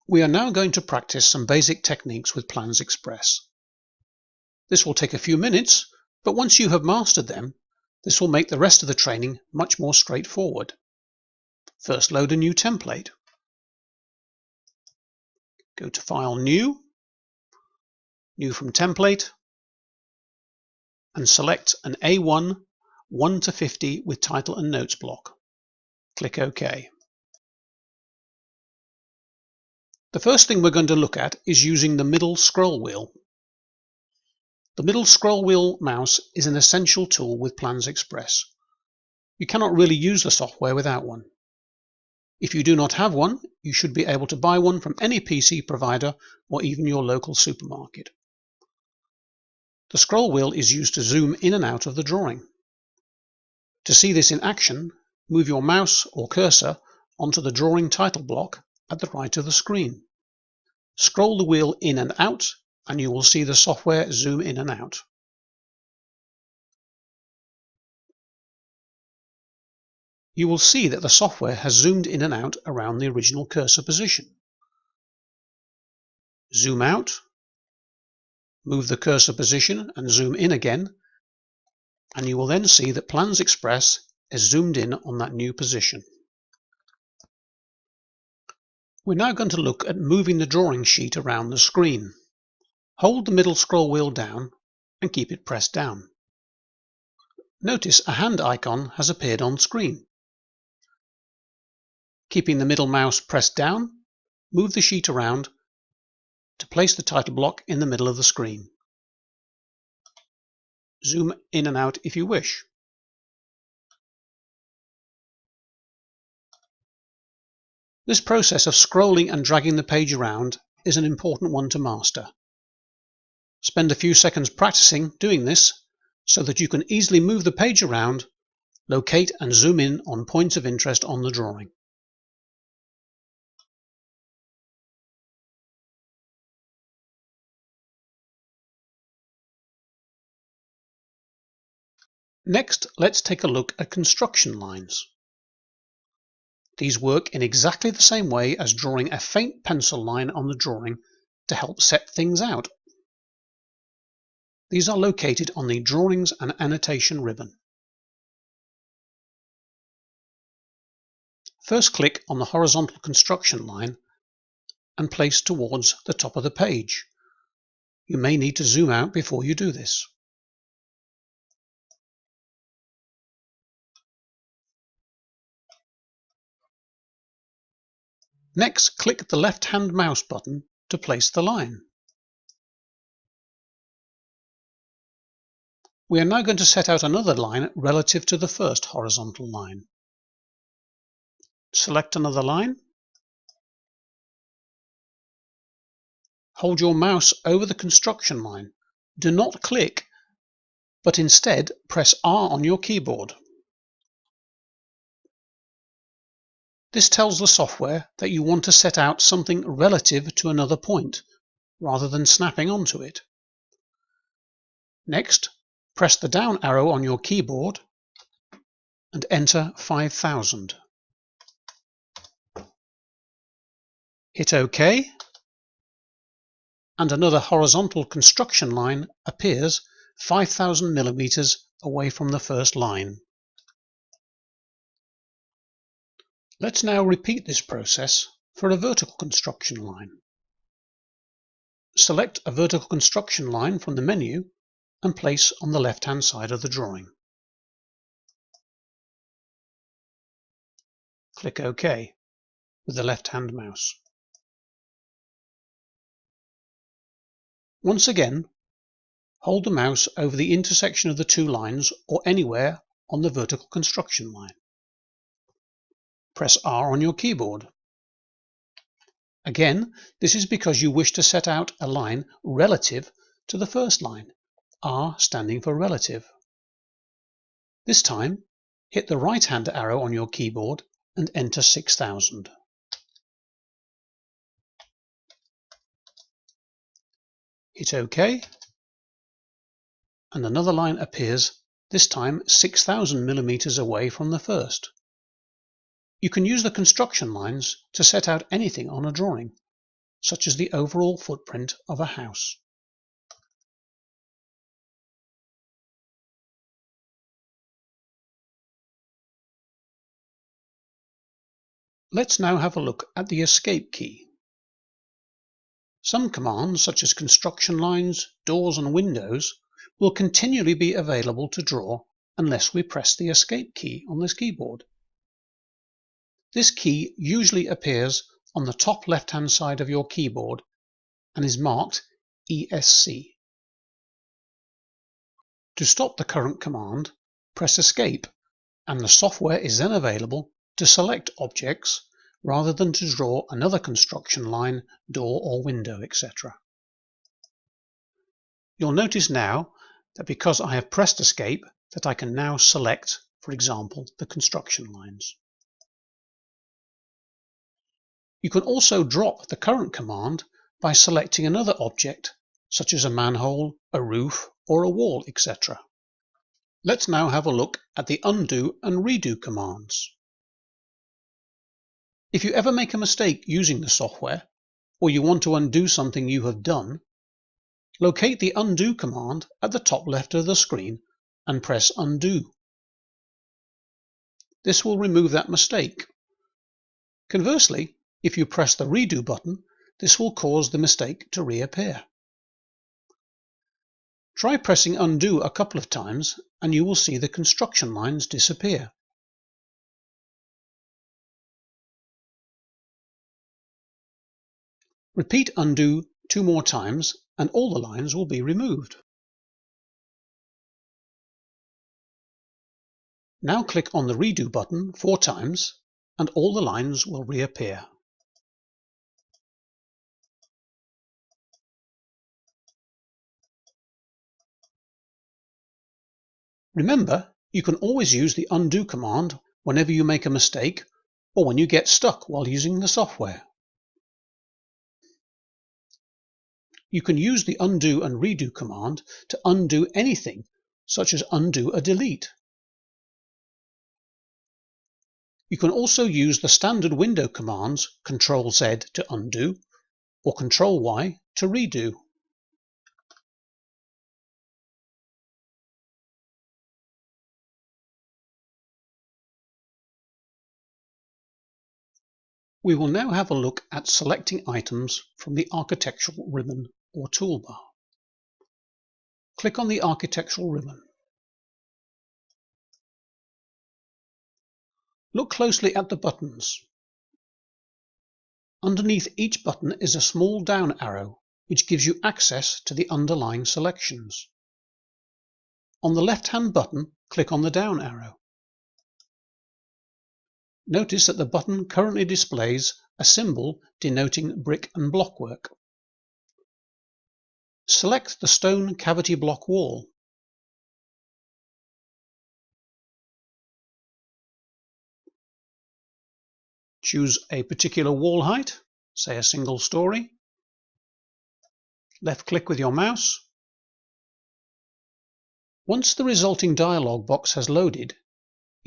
We are now going to practice some basic techniques with Plans Express. This will take a few minutes, but once you have mastered them, this will make the rest of the training much more straightforward. First, load a new template. Go to File, New, New from Template, and select an A1 1 to 50 with title and notes block. Click OK. The first thing we're going to look at is using the middle scroll wheel. The middle scroll wheel mouse is an essential tool with Plans Express. You cannot really use the software without one. If you do not have one, you should be able to buy one from any PC provider or even your local supermarket. The scroll wheel is used to zoom in and out of the drawing. To see this in action, move your mouse or cursor onto the drawing title block at the right of the screen. Scroll the wheel in and out, and you will see the software zoom in and out. You will see that the software has zoomed in and out around the original cursor position. Zoom out, move the cursor position and zoom in again, and you will then see that Plans Express is zoomed in on that new position. We're now going to look at moving the drawing sheet around the screen. Hold the middle scroll wheel down and keep it pressed down. Notice a hand icon has appeared on screen. Keeping the middle mouse pressed down, move the sheet around to place the title block in the middle of the screen. Zoom in and out if you wish. This process of scrolling and dragging the page around is an important one to master. Spend a few seconds practicing doing this so that you can easily move the page around, locate and zoom in on points of interest on the drawing. Next, let's take a look at construction lines. These work in exactly the same way as drawing a faint pencil line on the drawing to help set things out. These are located on the Drawings and Annotation ribbon. First, click on the horizontal construction line and place towards the top of the page. You may need to zoom out before you do this. Next, click the left-hand mouse button to place the line. We are now going to set out another line relative to the first horizontal line. Select another line. Hold your mouse over the construction line. Do not click, but instead press R on your keyboard. This tells the software that you want to set out something relative to another point, rather than snapping onto it. Next, press the down arrow on your keyboard and enter 5000. Hit OK, and another horizontal construction line appears 5000 millimeters away from the first line. Let's now repeat this process for a vertical construction line. Select a vertical construction line from the menu and place on the left-hand side of the drawing. Click OK with the left-hand mouse. Once again, hold the mouse over the intersection of the two lines or anywhere on the vertical construction line. Press R on your keyboard. Again, this is because you wish to set out a line relative to the first line, R standing for relative. This time, hit the right-hand arrow on your keyboard and enter 6000. Hit OK, and another line appears, this time 6000 millimeters away from the first. You can use the construction lines to set out anything on a drawing, such as the overall footprint of a house. Let's now have a look at the escape key. Some commands, such as construction lines, doors and windows, will continually be available to draw unless we press the escape key on this keyboard. This key usually appears on the top left-hand side of your keyboard and is marked ESC. To stop the current command, press Escape, and the software is then available to select objects rather than to draw another construction line, door or window, etc. You'll notice now that because I have pressed Escape, that I can now select, for example, the construction lines. You can also drop the current command by selecting another object, such as a manhole, a roof, or a wall, etc. Let's now have a look at the undo and redo commands. If you ever make a mistake using the software, or you want to undo something you have done, locate the undo command at the top left of the screen and press undo. This will remove that mistake. Conversely, if you press the redo button, this will cause the mistake to reappear. Try pressing undo a couple of times and you will see the construction lines disappear. Repeat undo 2 more times and all the lines will be removed. Now click on the redo button 4 times and all the lines will reappear. Remember, you can always use the undo command whenever you make a mistake or when you get stuck while using the software. You can use the undo and redo command to undo anything, such as undo a delete. You can also use the standard window commands Ctrl-Z to undo or Ctrl-Y to redo. We will now have a look at selecting items from the architectural ribbon or toolbar. Click on the architectural ribbon. Look closely at the buttons. Underneath each button is a small down arrow which gives you access to the underlying selections. On the left-hand button, click on the down arrow. Notice that the button currently displays a symbol denoting brick and block work. Select the stone cavity block wall. Choose a particular wall height, say a single story. Left-click with your mouse. Once the resulting dialog box has loaded,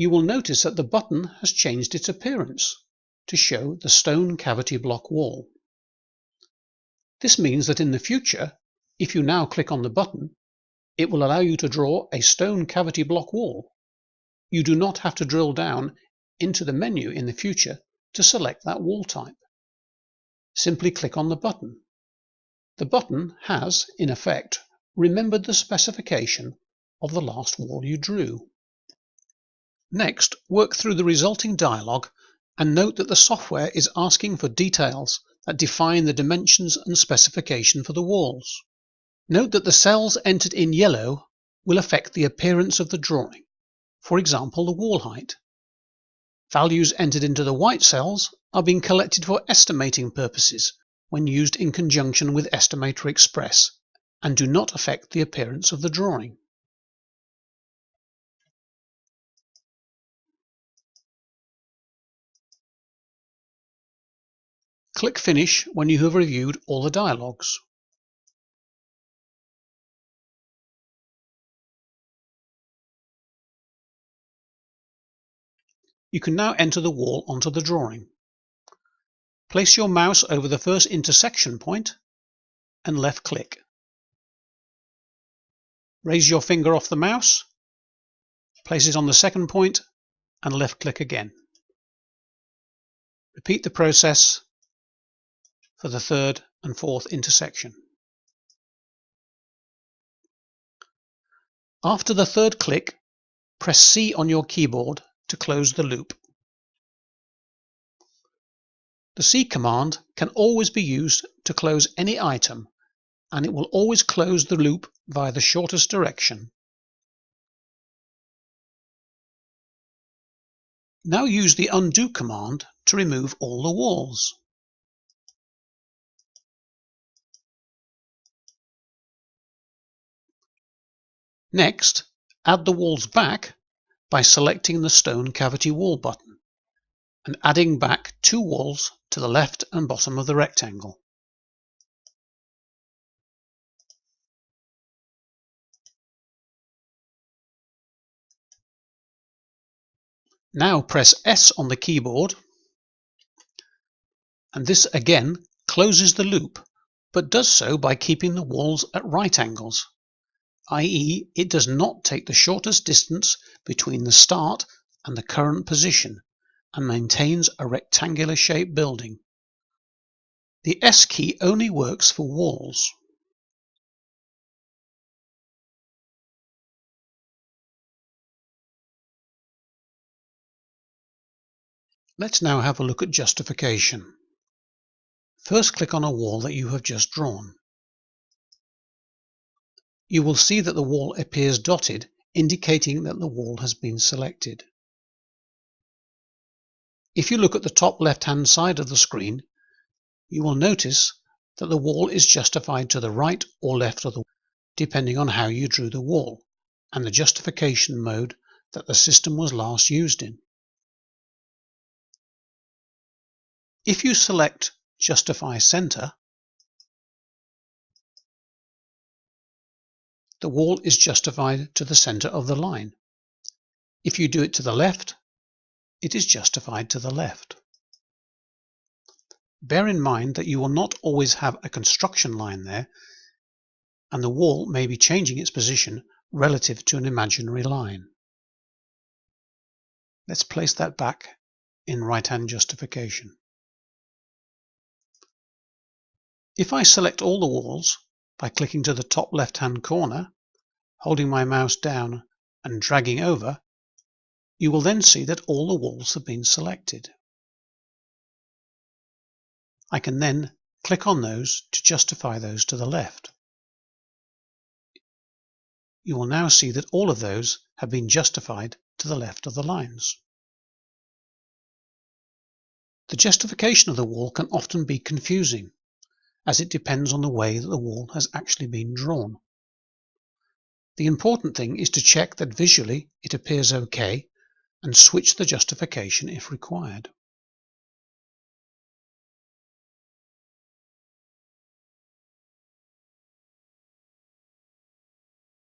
you will notice that the button has changed its appearance to show the stone cavity block wall. This means that in the future, if you now click on the button, it will allow you to draw a stone cavity block wall. You do not have to drill down into the menu in the future to select that wall type. Simply click on the button. The button has, in effect, remembered the specification of the last wall you drew. Next, work through the resulting dialog and note that the software is asking for details that define the dimensions and specification for the walls. Note that the cells entered in yellow will affect the appearance of the drawing, for example the wall height. Values entered into the white cells are being collected for estimating purposes when used in conjunction with Estimator Express and do not affect the appearance of the drawing. Click Finish when you have reviewed all the dialogues. You can now enter the wall onto the drawing. Place your mouse over the first intersection point and left click. Raise your finger off the mouse, place it on the second point and left click again. Repeat the process for the third and fourth intersection. After the third click, press C on your keyboard to close the loop. The C command can always be used to close any item, and it will always close the loop via the shortest direction. Now use the undo command to remove all the walls. Next, add the walls back by selecting the stone cavity wall button and adding back 2 walls to the left and bottom of the rectangle. Now press S on the keyboard, and this again closes the loop, but does so by keeping the walls at right angles, i.e. it does not take the shortest distance between the start and the current position and maintains a rectangular shaped building. The S key only works for walls. Let's now have a look at justification. First click on a wall that you have just drawn. You will see that the wall appears dotted, indicating that the wall has been selected. If you look at the top left-hand side of the screen, you will notice that the wall is justified to the right or left of the wall, depending on how you drew the wall and the justification mode that the system was last used in. If you select Justify Center, the wall is justified to the center of the line. If you do it to the left, it is justified to the left. Bear in mind that you will not always have a construction line there, and the wall may be changing its position relative to an imaginary line. Let's place that back in right-hand justification. If I select all the walls by clicking to the top left-hand corner, holding my mouse down and dragging over, you will then see that all the walls have been selected. I can then click on those to justify those to the left. You will now see that all of those have been justified to the left of the lines. The justification of the wall can often be confusing, as it depends on the way that the wall has actually been drawn. The important thing is to check that visually it appears okay and switch the justification if required.